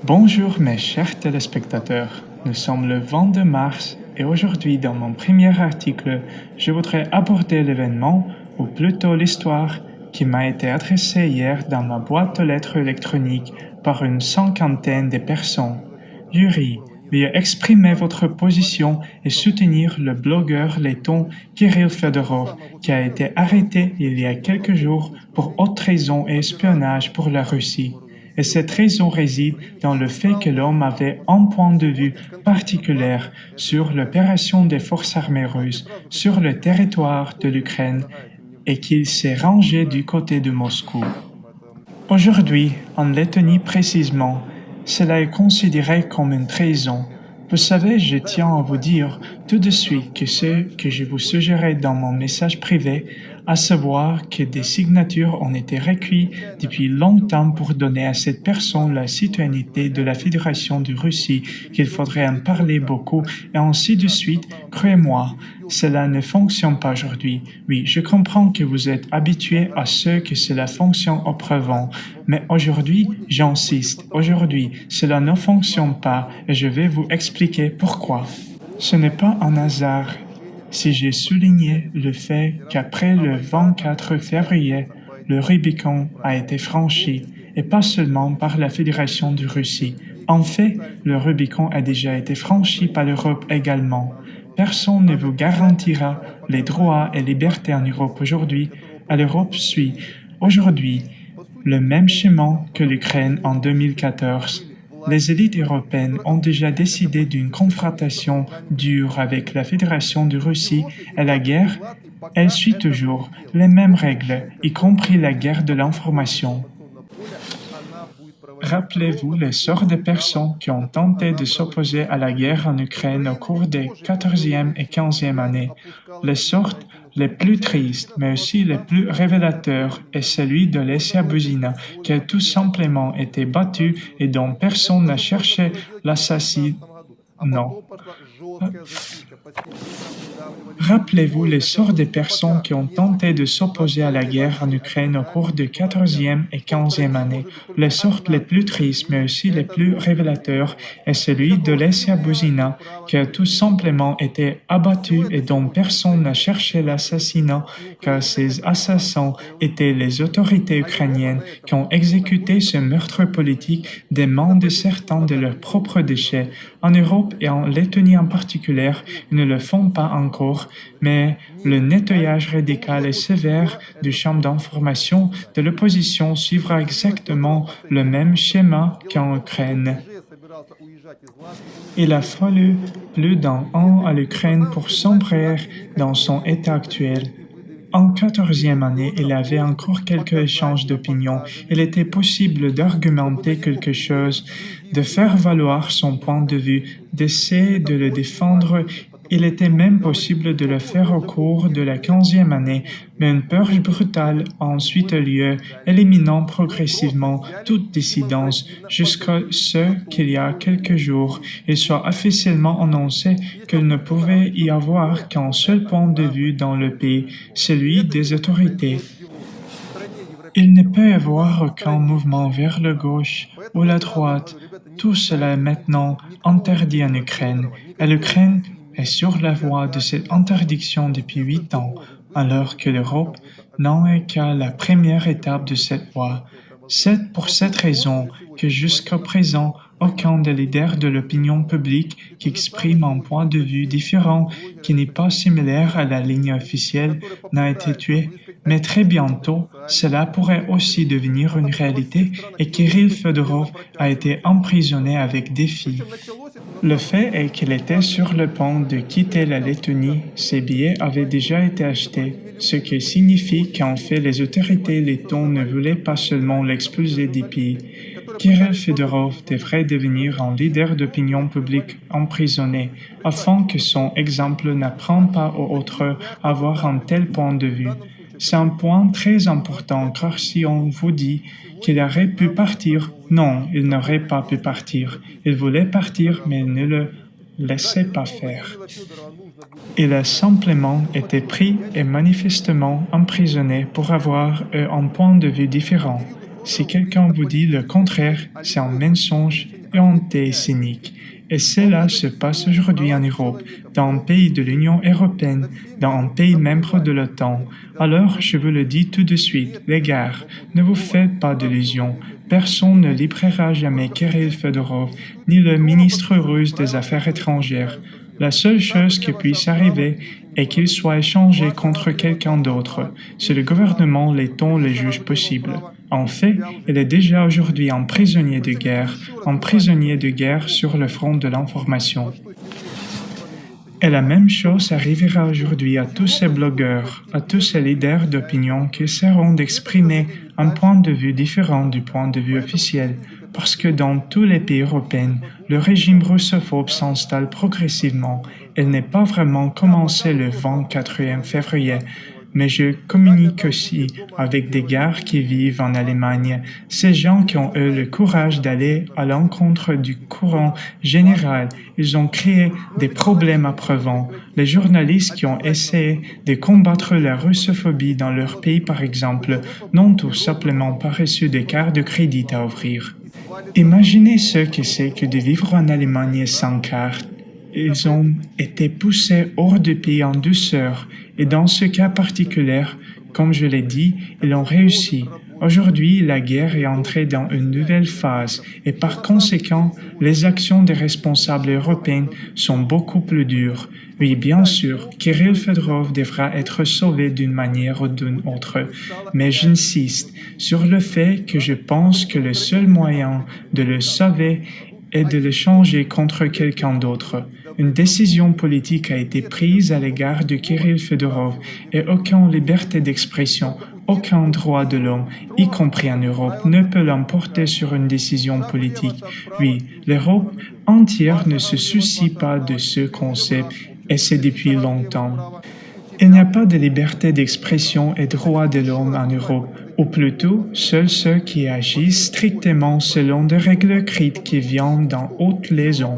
Bonjour mes chers téléspectateurs, nous sommes le 22 mars et aujourd'hui dans mon premier article, je voudrais aborder l'événement, ou plutôt l'histoire, qui m'a été adressée hier dans ma boîte aux lettres électronique par une cinquantaine de personnes. Yuri, veuillez exprimer votre position et soutenir le blogueur letton Kirill Fedorov qui a été arrêté il y a quelques jours pour haute trahison et espionnage pour la Russie. Et cette raison réside dans le fait que l'homme avait un point de vue particulier sur l'opération des forces armées russes sur le territoire de l'Ukraine et qu'il s'est rangé du côté de Moscou. Aujourd'hui, en Lettonie précisément, cela est considéré comme une trahison. Vous savez, je tiens à vous dire tout de suite que ce que je vous suggérais dans mon message privé, à savoir que des signatures ont été recueillies depuis longtemps pour donner à cette personne la citoyenneté de la Fédération de Russie, qu'il faudrait en parler beaucoup, et ainsi de suite, croyez-moi, cela ne fonctionne pas aujourd'hui. Oui, je comprends que vous êtes habitués à ce que cela fonctionne auparavant, mais aujourd'hui, j'insiste, aujourd'hui, cela ne fonctionne pas et je vais vous expliquer pourquoi. Ce n'est pas un hasard si j'ai souligné le fait qu'après le 24 février, le Rubicon a été franchi, et pas seulement par la Fédération de Russie. En fait, le Rubicon a déjà été franchi par l'Europe également. Personne ne vous garantira les droits et libertés en Europe aujourd'hui. L'Europe suit aujourd'hui le même chemin que l'Ukraine en 2014. Les élites européennes ont déjà décidé d'une confrontation dure avec la Fédération de Russie et la guerre, elle suit toujours les mêmes règles, y compris la guerre de l'information. Rappelez-vous les sortes de personnes qui ont tenté de s'opposer à la guerre en Ukraine au cours des 14e et 15e années. Les sortes les plus tristes, mais aussi les plus révélateurs, est celui de Lesia Buzina, qui a tout simplement été battu et dont personne n'a cherché l'assassinat. Non. Rappelez-vous les sorts des personnes qui ont tenté de s'opposer à la guerre en Ukraine au cours des 14e et 15e années. Les sortes les plus tristes, mais aussi les plus révélateurs, est celui de Lesia Buzina, qui a tout simplement été abattu et dont personne n'a cherché l'assassinat, car ces assassins étaient les autorités ukrainiennes qui ont exécuté ce meurtre politique des mains de certains de leurs propres déchets. En Europe et en Lettonie en particulier, ils ne le font pas encore, mais le nettoyage radical et sévère du champ d'information de l'opposition suivra exactement le même schéma qu'en Ukraine. Il a fallu plus d'un an à l'Ukraine pour sombrer dans son état actuel. En 14e année, il y avait encore quelques échanges d'opinions. Il était possible d'argumenter quelque chose, de faire valoir son point de vue, d'essayer de le défendre. Il était même possible de le faire au cours de la 15e année, mais une purge brutale a ensuite eu lieu, éliminant progressivement toute dissidence jusqu'à ce qu'il y a quelques jours, il soit officiellement annoncé qu'il ne pouvait y avoir qu'un seul point de vue dans le pays, celui des autorités. Il ne peut y avoir aucun mouvement vers la gauche ou la droite. Tout cela est maintenant interdit en Ukraine, et l'Ukraine est sur la voie de cette interdiction depuis 8 ans, alors que l'Europe n'en est qu'à la première étape de cette voie. C'est pour cette raison que jusqu'à présent, aucun des leaders de l'opinion publique qui exprime un point de vue différent qui n'est pas similaire à la ligne officielle n'a été tué, mais très bientôt, cela pourrait aussi devenir une réalité et Kirill Fedorov a été emprisonné avec défi. Le fait est qu'il était sur le point de quitter la Lettonie, ses billets avaient déjà été achetés, ce qui signifie qu'en fait les autorités lettonnes ne voulaient pas seulement l'expulser du pays. Kirill Fedorov devrait devenir un leader d'opinion publique emprisonné, afin que son exemple n'apprenne pas aux autres à avoir un tel point de vue. C'est un point très important car si on vous dit qu'il aurait pu partir, non, il n'aurait pas pu partir. Il voulait partir, mais il ne le laissait pas faire. Il a simplement été pris et manifestement emprisonné pour avoir eu un point de vue différent. Si quelqu'un vous dit le contraire, c'est un mensonge et anti-cynique. Et cela se passe aujourd'hui en Europe, dans un pays de l'Union européenne, dans un pays membre de l'OTAN. Alors, je vous le dis tout de suite, les gars, ne vous faites pas d'illusions. Personne ne libérera jamais Kirill Fedorov, ni le ministre russe des Affaires étrangères. La seule chose qui puisse arriver est qu'il soit échangé contre quelqu'un d'autre, si le gouvernement l'étend le juge possible. En fait, il est déjà aujourd'hui un prisonnier de guerre sur le front de l'information. Et la même chose arrivera aujourd'hui à tous ces blogueurs, à tous ces leaders d'opinion qui essaieront d'exprimer un point de vue différent du point de vue officiel, parce que dans tous les pays européens, le régime russophobe s'installe progressivement. Il n'est pas vraiment commencé le 24 février, mais je communique aussi avec des gars qui vivent en Allemagne, ces gens qui ont eu le courage d'aller à l'encontre du courant général. Ils ont créé des problèmes à Prevent. Les journalistes qui ont essayé de combattre la russophobie dans leur pays, par exemple, n'ont tout simplement pas reçu des cartes de crédit à ouvrir. Imaginez ce que c'est que de vivre en Allemagne sans carte. Ils ont été poussés hors du pays en douceur, et dans ce cas particulier, comme je l'ai dit, ils ont réussi. Aujourd'hui, la guerre est entrée dans une nouvelle phase, et par conséquent, les actions des responsables européens sont beaucoup plus dures. Oui, bien sûr, Kirill Fedorov devra être sauvé d'une manière ou d'une autre, mais j'insiste sur le fait que je pense que le seul moyen de le sauver est de le changer contre quelqu'un d'autre. Une décision politique a été prise à l'égard de Kirill Fedorov et aucune liberté d'expression, aucun droit de l'homme, y compris en Europe, ne peut l'emporter sur une décision politique. Oui, l'Europe entière ne se soucie pas de ce concept et c'est depuis longtemps. Il n'y a pas de liberté d'expression et droit de l'homme en Europe, ou plutôt, seuls ceux qui agissent strictement selon des règles écrites qui viennent d'en haute liaison.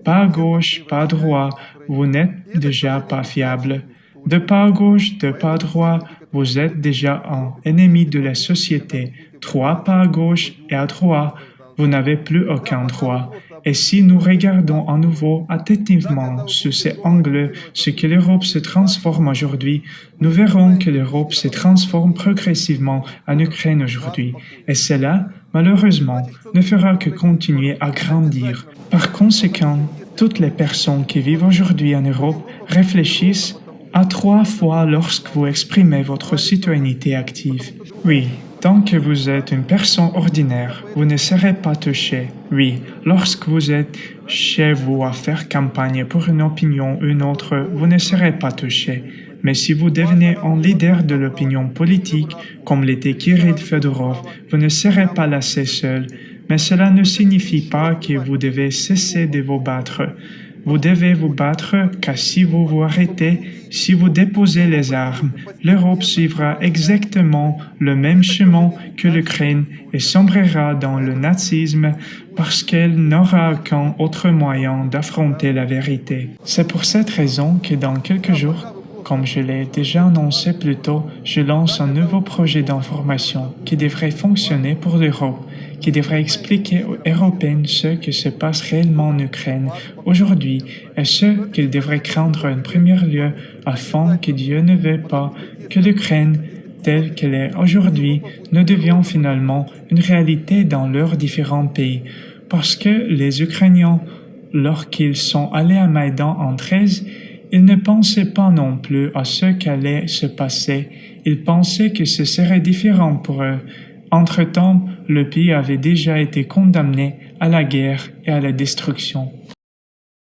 Pas à gauche, pas à droite, vous n'êtes déjà pas fiable. De pas à gauche, de pas à droite, vous êtes déjà un ennemi de la société. 3 pas à gauche et à droite, vous n'avez plus aucun droit. Et si nous regardons à nouveau attentivement sous ces angles ce que l'Europe se transforme aujourd'hui, nous verrons que l'Europe se transforme progressivement en Ukraine aujourd'hui. Et cela, malheureusement, ne fera que continuer à grandir. Par conséquent, toutes les personnes qui vivent aujourd'hui en Europe réfléchissent à 3 fois lorsque vous exprimez votre citoyenneté active. Oui, tant que vous êtes une personne ordinaire, vous ne serez pas touché. Oui, lorsque vous êtes chez vous à faire campagne pour une opinion ou une autre, vous ne serez pas touché. Mais si vous devenez un leader de l'opinion politique, comme l'était Kirill Fedorov, vous ne serez pas laissé seul. Mais cela ne signifie pas que vous devez cesser de vous battre. Vous devez vous battre car si vous vous arrêtez, si vous déposez les armes, l'Europe suivra exactement le même chemin que l'Ukraine et sombrera dans le nazisme parce qu'elle n'aura aucun autre moyen d'affronter la vérité. C'est pour cette raison que dans quelques jours, comme je l'ai déjà annoncé plus tôt, je lance un nouveau projet d'information qui devrait fonctionner pour l'Europe, qui devrait expliquer aux Européens ce qui se passe réellement en Ukraine aujourd'hui et ce qu'ils devraient craindre en premier lieu afin que Dieu ne veuille pas que l'Ukraine, telle qu'elle est aujourd'hui, ne devienne finalement une réalité dans leurs différents pays. Parce que les Ukrainiens, lorsqu'ils sont allés à Maïdan en 13, ils ne pensaient pas non plus à ce qu'allait se passer. Ils pensaient que ce serait différent pour eux. Entre-temps, le pays avait déjà été condamné à la guerre et à la destruction.